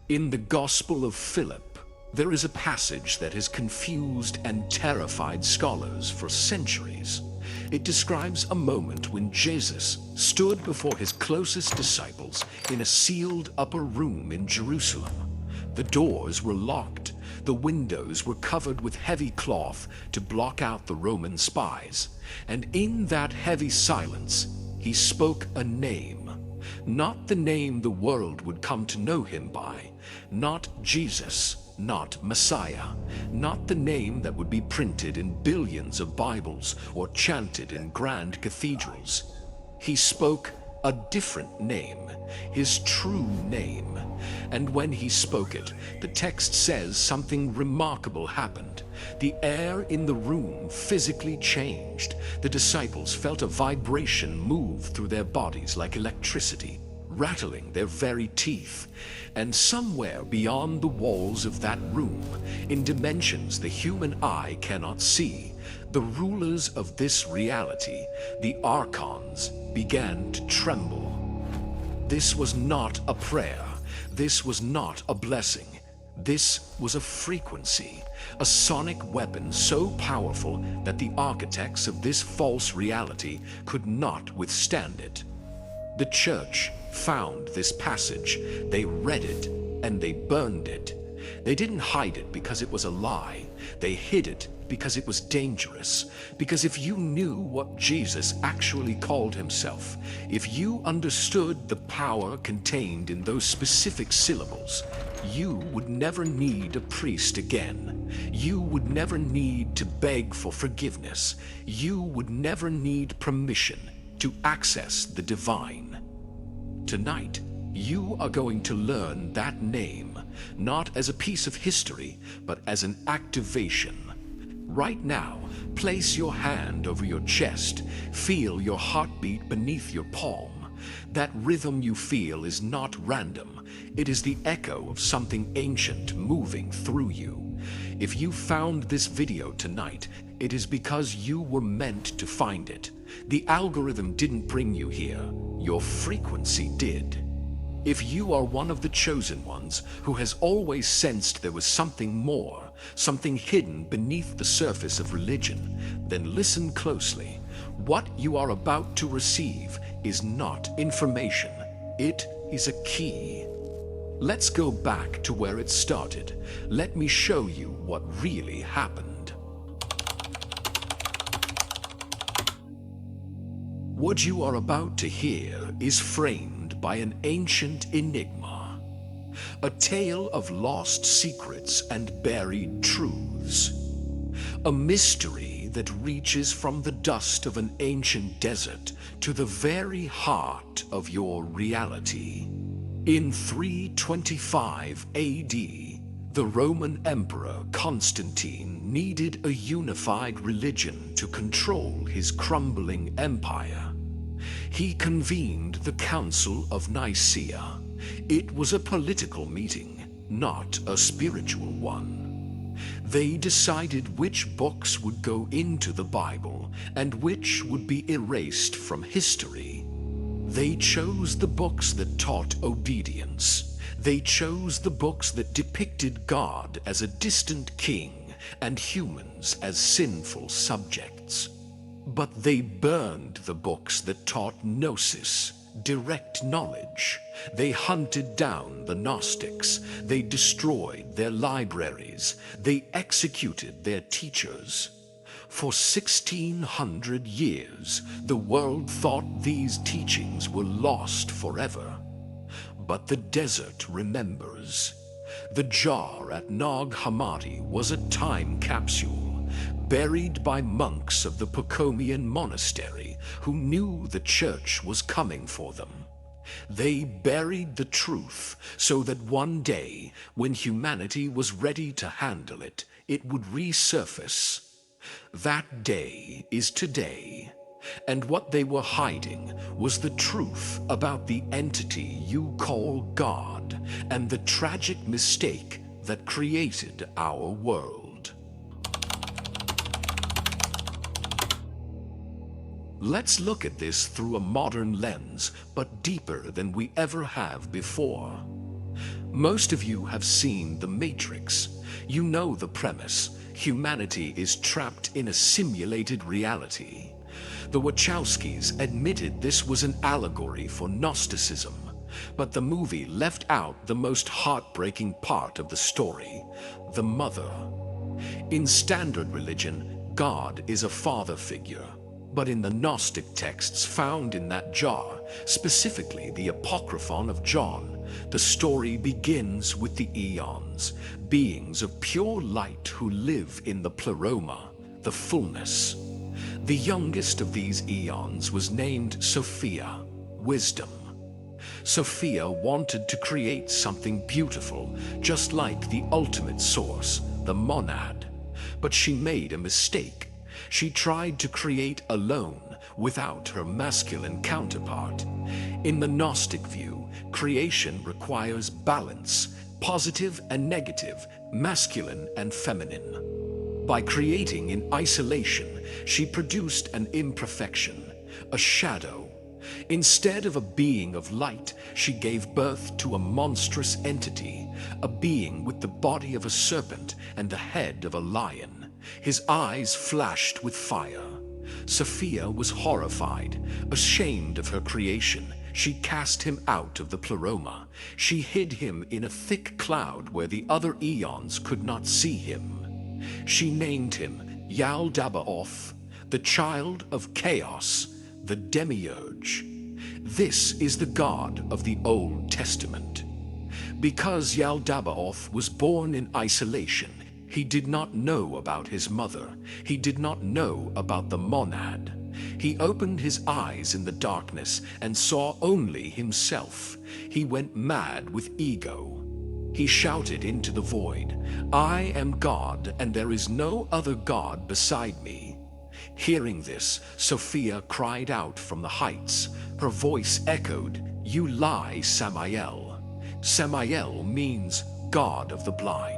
In the Gospel of Philip, there is a passage that has confused and terrified scholars for centuries. It describes a moment when Jesus stood before his closest disciples in a sealed upper room in Jerusalem. The doors were locked, the windows were covered with heavy cloth to block out the Roman spies, and in that heavy silence, he spoke a name. Not the name the world would come to know him by, not Jesus, not Messiah, not the name that would be printed in billions of Bibles or chanted in grand cathedrals. He spoke a different name, his true name. And when he spoke it, the text says something remarkable happened. The air in the room physically changed. The disciples felt a vibration move through their bodies like electricity, rattling their very teeth. And somewhere beyond the walls of that room, in dimensions the human eye cannot see, the rulers of this reality, the Archons, began to tremble. This was not a prayer. This was not a blessing. This was a frequency, a sonic weapon so powerful that the architects of this false reality could not withstand it. The church found this passage, they read it, and they burned it. They didn't hide it because it was a lie. They hid it because it was dangerous. Because if you knew what Jesus actually called himself, if you understood the power contained in those specific syllables, you would never need a priest again. You would never need to beg for forgiveness. You would never need permission to access the divine. Tonight, you are going to learn that name, not as a piece of history, but as an activation. Right now, place your hand over your chest. Feel your heartbeat beneath your palm. That rhythm you feel is not random. It is the echo of something ancient moving through you. If you found this video tonight, it is because you were meant to find it. The algorithm didn't bring you here. Your frequency did. If you are one of the chosen ones who has always sensed there was something more, something hidden beneath the surface of religion, then listen closely. What you are about to receive is not information. It is a key. Let's go back to where it started. Let me show you what really happened. What you are about to hear is framed by an ancient enigma, a tale of lost secrets and buried truths, a mystery that reaches from the dust of an ancient desert to the very heart of your reality. In 325 AD, the Roman Emperor Constantine needed a unified religion to control his crumbling empire. He convened the Council of Nicaea. It was a political meeting, not a spiritual one. They decided which books would go into the Bible and which would be erased from history. They chose the books that taught obedience. They chose the books that depicted God as a distant king and humans as sinful subjects. But they burned the books that taught gnosis, direct knowledge. They hunted down the Gnostics. They destroyed their libraries. They executed their teachers. For 1600 years, the world thought these teachings were lost forever. But the desert remembers. The jar at Nag Hammadi was a time capsule, buried by monks of the Pacomian monastery who knew the church was coming for them. They buried the truth so that one day, when humanity was ready to handle it, it would resurface. That day is today. And what they were hiding was the truth about the entity you call God and the tragic mistake that created our world. Let's look at this through a modern lens, but deeper than we ever have before. Most of you have seen The Matrix. You know the premise. Humanity is trapped in a simulated reality. The Wachowskis admitted this was an allegory for Gnosticism, but the movie left out the most heartbreaking part of the story, the mother. In standard religion, God is a father figure, but in the Gnostic texts found in that jar, specifically the Apocryphon of John, the story begins with the Eons, beings of pure light who live in the pleroma, the fullness. The youngest of these Eons was named Sophia, wisdom. Sophia wanted to create something beautiful, just like the ultimate source, the monad. But she made a mistake. She tried to create alone, without her masculine counterpart. In the Gnostic view, creation requires balance, positive and negative, masculine and feminine. By creating in isolation, she produced an imperfection, a shadow. Instead of a being of light, she gave birth to a monstrous entity, a being with the body of a serpent and the head of a lion. His eyes flashed with fire. Sophia was horrified. Ashamed of her creation, she cast him out of the pleroma. She hid him in a thick cloud where the other Eons could not see him. She named him Yaldabaoth, the child of chaos, the Demiurge. This is the God of the Old Testament. Because Yaldabaoth was born in isolation, he did not know about his mother. He did not know about the monad. He opened his eyes in the darkness and saw only himself. He went mad with ego. He shouted into the void, "I am God, and there is no other God beside me." Hearing this, Sophia cried out from the heights. Her voice echoed, "You lie, Samael." Samael means God of the blind.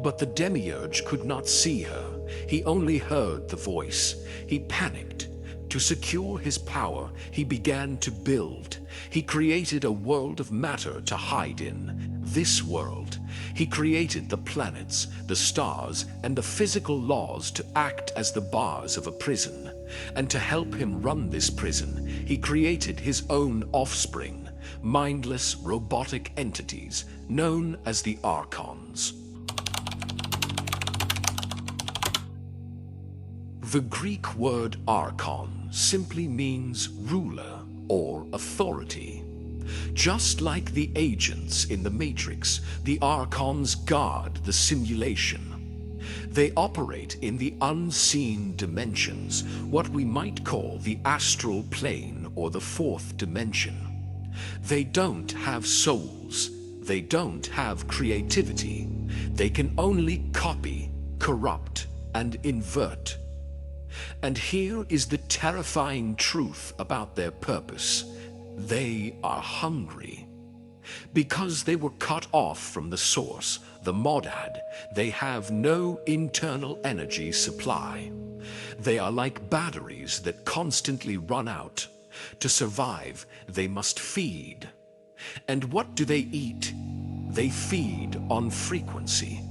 But the Demiurge could not see her. He only heard the voice. He panicked. To secure his power, he began to build. He created a world of matter to hide in. This world. He created the planets, the stars, and the physical laws to act as the bars of a prison. And to help him run this prison, he created his own offspring, mindless robotic entities known as the Archons. The Greek word archon simply means ruler or authority. Just like the agents in the Matrix, the Archons guard the simulation. They operate in the unseen dimensions, what we might call the astral plane or the fourth dimension. They don't have souls. They don't have creativity. They can only copy, corrupt, and invert. And here is the terrifying truth about their purpose. They are hungry. Because they were cut off from the source, the monad, they have no internal energy supply. They are like batteries that constantly run out. To survive, they must feed. And what do they eat? They feed on frequency.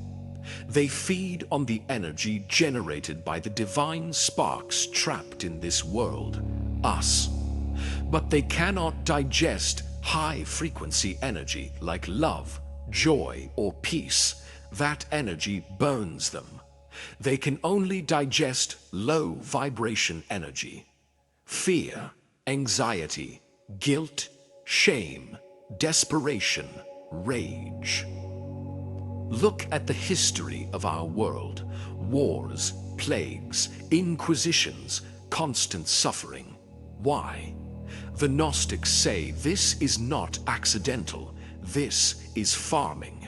They feed on the energy generated by the divine sparks trapped in this world, us. But they cannot digest high-frequency energy like love, joy, or peace. That energy burns them. They can only digest low-vibration energy. Fear, anxiety, guilt, shame, desperation, rage. Look at the history of our world. Wars, plagues, inquisitions, constant suffering. Why? The Gnostics say this is not accidental. This is farming.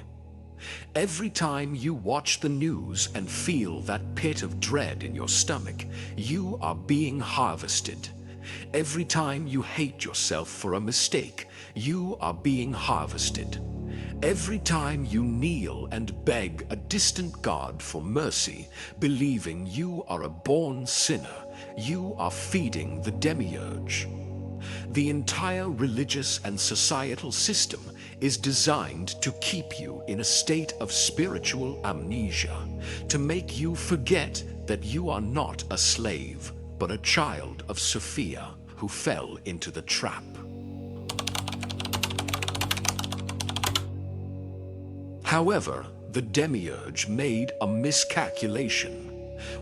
Every time you watch the news and feel that pit of dread in your stomach, you are being harvested. Every time you hate yourself for a mistake, you are being harvested. Every time you kneel and beg a distant God for mercy, believing you are a born sinner, you are feeding the Demiurge. The entire religious and societal system is designed to keep you in a state of spiritual amnesia, to make you forget that you are not a slave, but a child of Sophia who fell into the trap. However, the Demiurge made a miscalculation.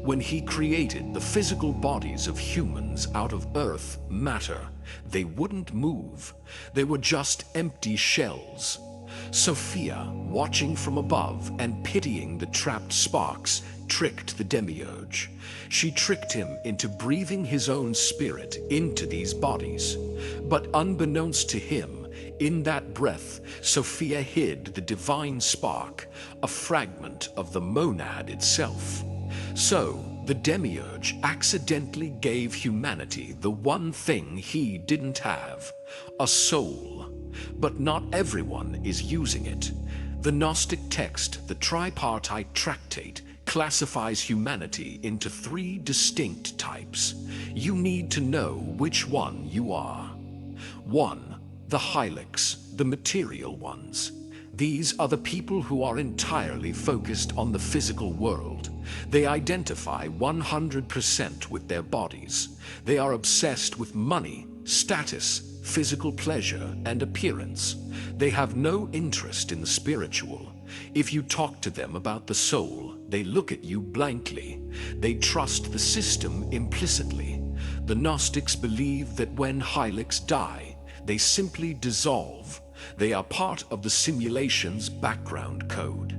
When he created the physical bodies of humans out of earth matter, they wouldn't move. They were just empty shells. Sophia, watching from above and pitying the trapped sparks, tricked the Demiurge. She tricked him into breathing his own spirit into these bodies. But unbeknownst to him, in that breath, Sophia hid the divine spark, a fragment of the monad itself. So, the Demiurge accidentally gave humanity the one thing he didn't have, a soul. But not everyone is using it. The Gnostic text, the Tripartite Tractate, classifies humanity into 3 distinct types. You need to know which one you are. 1. The Hylics, the material ones. These are the people who are entirely focused on the physical world. They identify 100% with their bodies. They are obsessed with money, status, physical pleasure, and appearance. They have no interest in the spiritual. If you talk to them about the soul, they look at you blankly. They trust the system implicitly. The Gnostics believe that when Hylics die, they simply dissolve. They are part of the simulation's background code.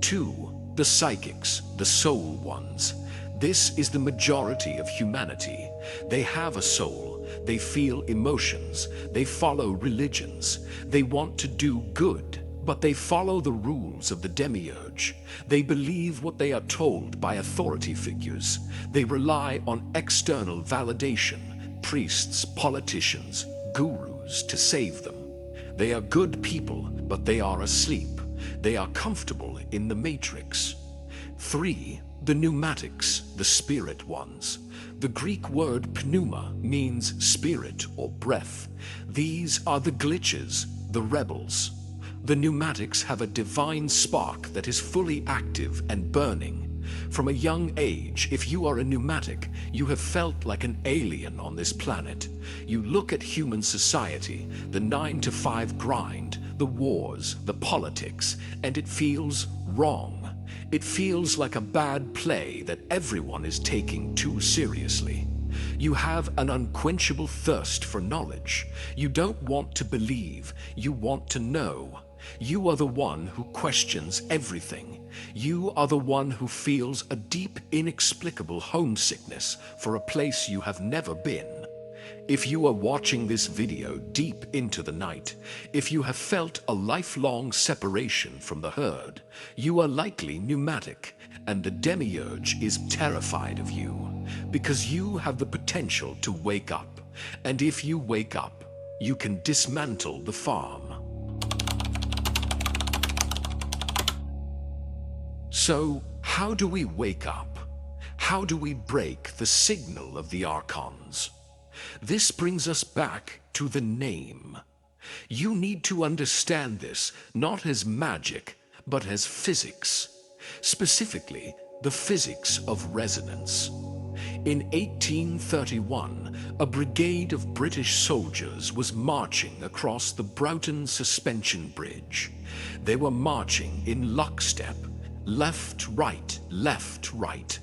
2. The psychics, the soul ones. This is the majority of humanity. They have a soul. They feel emotions. They follow religions. They want to do good, but they follow the rules of the Demiurge. They believe what they are told by authority figures. They rely on external validation, priests, politicians, gurus to save them. They are good people, but they are asleep. They are comfortable in the matrix. 3. The Pneumatics, the spirit ones. The Greek word pneuma means spirit or breath. These are the glitches, the rebels. The Pneumatics have a divine spark that is fully active and burning. From a young age, if you are a pneumatic, you have felt like an alien on this planet. You look at human society, the 9-to-5 grind, the wars, the politics, and it feels wrong. It feels like a bad play that everyone is taking too seriously. You have an unquenchable thirst for knowledge. You don't want to believe, you want to know. You are the one who questions everything. You are the one who feels a deep, inexplicable homesickness for a place you have never been. If you are watching this video deep into the night, if you have felt a lifelong separation from the herd, you are likely pneumatic, and the Demiurge is terrified of you, because you have the potential to wake up, and if you wake up, you can dismantle the farm. So, how do we wake up? How do we break the signal of the Archons? This brings us back to the name. You need to understand this not as magic, but as physics. Specifically, the physics of resonance. In 1831, a brigade of British soldiers was marching across the Broughton Suspension Bridge. They were marching in lockstep. Left, right, left, right.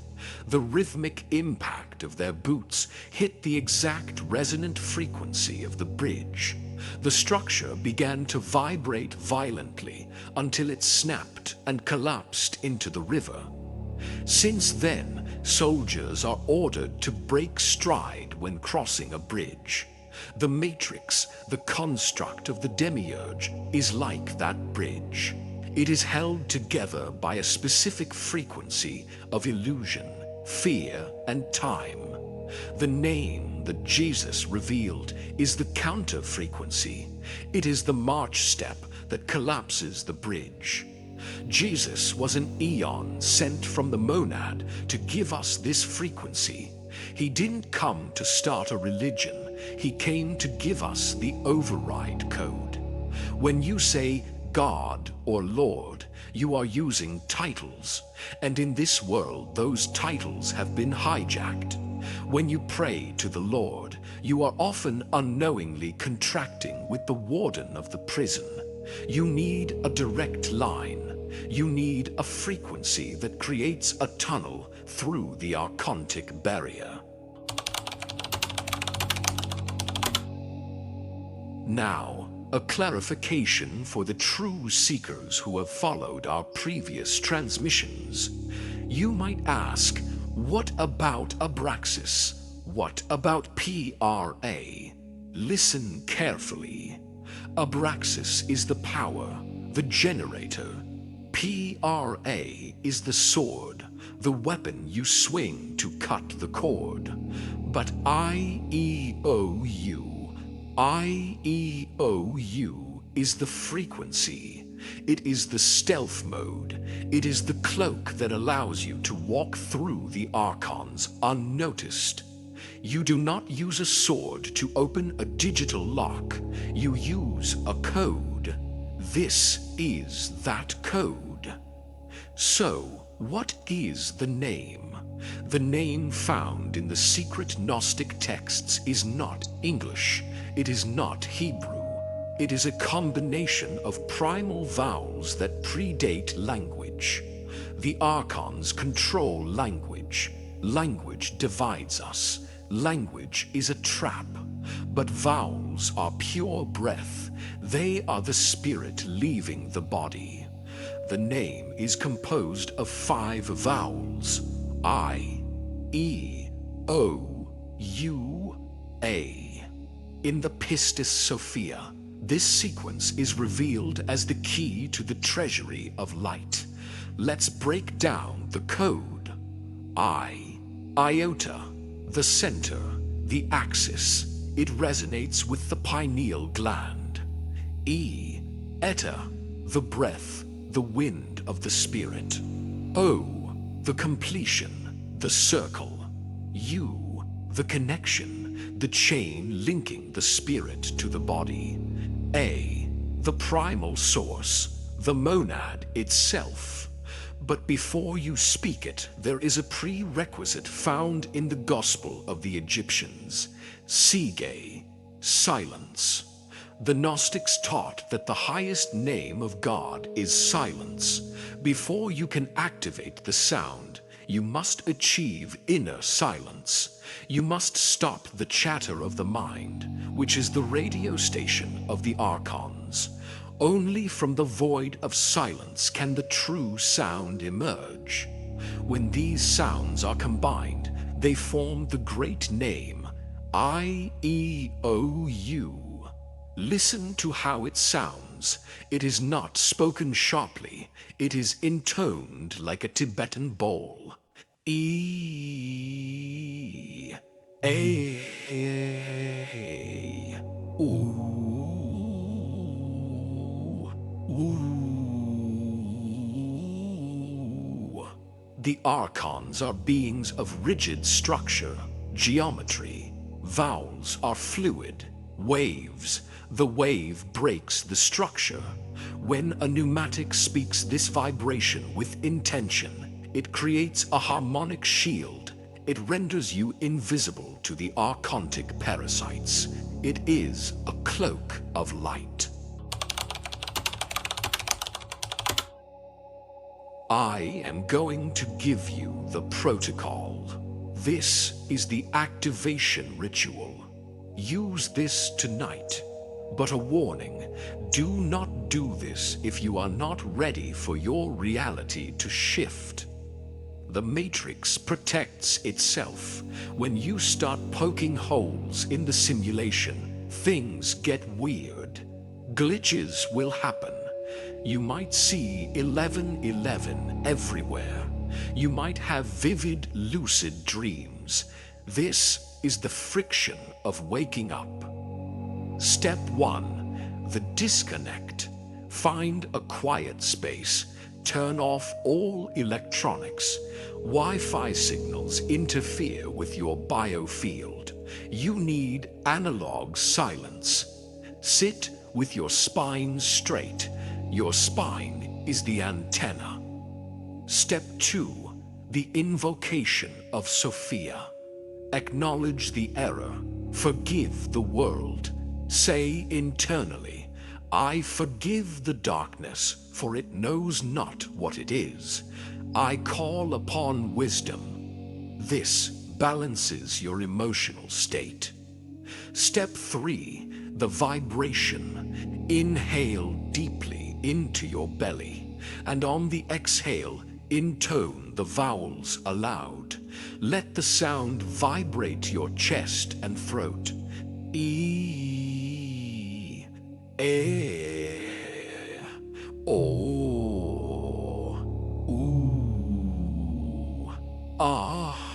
The rhythmic impact of their boots hit the exact resonant frequency of the bridge. The structure began to vibrate violently until it snapped and collapsed into the river. Since then, soldiers are ordered to break stride when crossing a bridge. The matrix, the construct of the Demiurge, is like that bridge. It is held together by a specific frequency of illusion, fear, and time. The name that Jesus revealed is the counter frequency. It is the march step that collapses the bridge. Jesus was an eon sent from the monad to give us this frequency. He didn't come to start a religion. He came to give us the override code. When you say God or Lord, you are using titles, and in this world those titles have been hijacked. When you pray to the Lord, you are often unknowingly contracting with the warden of the prison. You need a direct line. You need a frequency that creates a tunnel through the archontic barrier. Now, a clarification for the true seekers who have followed our previous transmissions. You might ask, what about Abraxas? What about PRA? Listen carefully. Abraxas is the power, the generator. PRA is the sword, the weapon you swing to cut the cord. But IEOU is the frequency. It is the stealth mode. It is the cloak that allows you to walk through the Archons unnoticed. You do not use a sword to open a digital lock. You use a code. This is that code. So, what is the name? The name found in the secret Gnostic texts is not English. It is not Hebrew. It is a combination of primal vowels that predate language. The Archons control language. Language divides us. Language is a trap. But vowels are pure breath. They are the spirit leaving the body. The name is composed of 5 vowels. I, E, O, U, A. In the Pistis Sophia, this sequence is revealed as the key to the treasury of light. Let's break down the code. I, iota, the center, the axis. It resonates with the pineal gland. E, eta, the breath, the wind of the spirit. O, the completion, the circle. U, the connection, the chain linking the spirit to the body. A, the primal source, the monad itself. But before you speak it, there is a prerequisite found in the Gospel of the Egyptians. Sige, silence. The Gnostics taught that the highest name of God is silence. Before you can activate the sound, you must achieve inner silence. You must stop the chatter of the mind, which is the radio station of the Archons. Only from the void of silence can the true sound emerge. When these sounds are combined, they form the great name, I-E-O-U. Listen to how it sounds. It is not spoken sharply. It is intoned like a Tibetan bowl. E, A, ooh, ooh. The Archons are beings of rigid structure, geometry. Vowels are fluid, waves. The wave breaks the structure. When a pneumatic speaks this vibration with intention, it creates a harmonic shield. It renders you invisible to the archontic parasites. It is a cloak of light. I am going to give you the protocol. This is the activation ritual. Use this tonight. But a warning, do not do this if you are not ready for your reality to shift. The Matrix protects itself. When you start poking holes in the simulation, things get weird. Glitches will happen. You might see 1111 everywhere. You might have vivid, lucid dreams. This is the friction of waking up. Step 1. The disconnect. Find a quiet space. Turn off all electronics. Wi-Fi signals interfere with your biofield. You need analog silence. Sit with your spine straight. Your spine is the antenna. Step 2. The invocation of Sophia. Acknowledge the error. Forgive the world. Say internally, I forgive the darkness, for it knows not what it is. I call upon wisdom. This balances your emotional state. Step 3. The vibration. Inhale deeply into your belly, and on the exhale, intone the vowels aloud. Let the sound vibrate your chest and throat. E, E, O, U, Ah.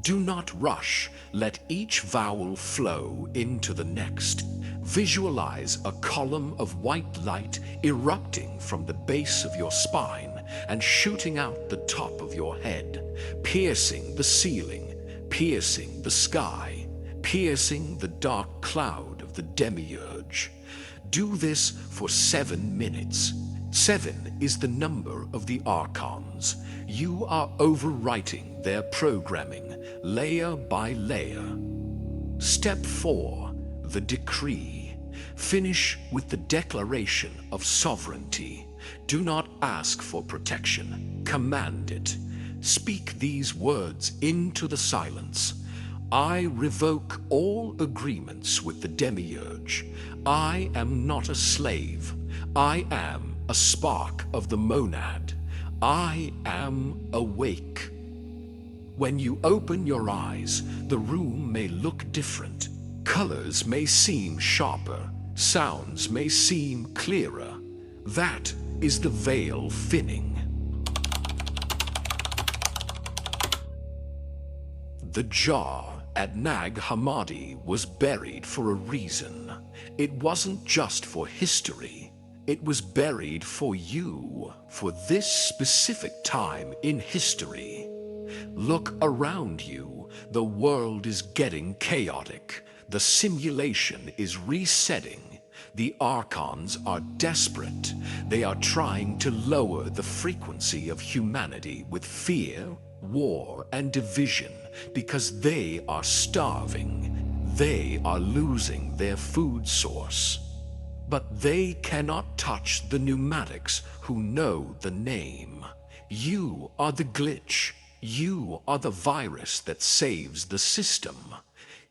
Do not rush. Let each vowel flow into the next. Visualize a column of white light erupting from the base of your spine and shooting out the top of your head, piercing the ceiling, piercing the sky, piercing the dark cloud of the Demiurge. Do this for 7 minutes. 7 is the number of the Archons. You are overwriting their programming, layer by layer. Step 4. The decree. Finish with the declaration of sovereignty. Do not ask for protection. Command it. Speak these words into the silence. I revoke all agreements with the Demiurge. I am not a slave. I am a spark of the monad. I am awake. When you open your eyes, the room may look different. Colors may seem sharper. Sounds may seem clearer. That is the veil thinning. The jar at Nag Hammadi was buried for a reason. It wasn't just for history. It was buried for you, for this specific time in history. Look around you. The world is getting chaotic. The simulation is resetting. The Archons are desperate. They are trying to lower the frequency of humanity with fear, war, and division because they are starving. They are losing their food source. But they cannot touch the pneumatics who know the name. You are the glitch. You are the virus that saves the system.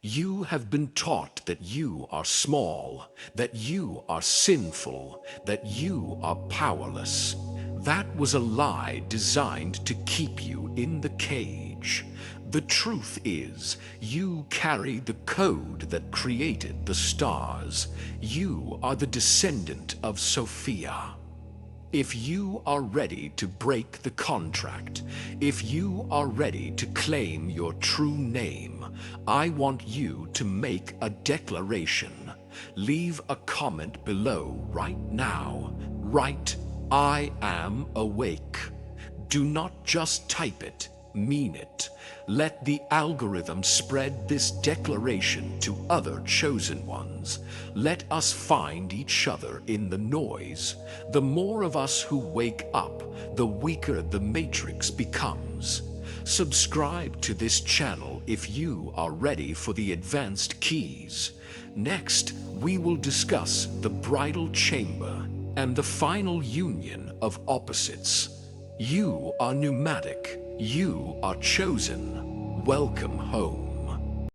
You have been taught that you are small, that you are sinful, that you are powerless. That was a lie designed to keep you in the cage. The truth is, you carry the code that created the stars. You are the descendant of Sophia. If you are ready to break the contract, if you are ready to claim your true name, I want you to make a declaration. Leave a comment below right now. Write, I am awake. Do not just type it, mean it. Let the algorithm spread this declaration to other chosen ones. Let us find each other in the noise. The more of us who wake up, the weaker the matrix becomes. Subscribe to this channel if you are ready for the advanced keys. Next, we will discuss the bridal chamber and the final union of opposites. You are pneumatic. You are chosen. Welcome home.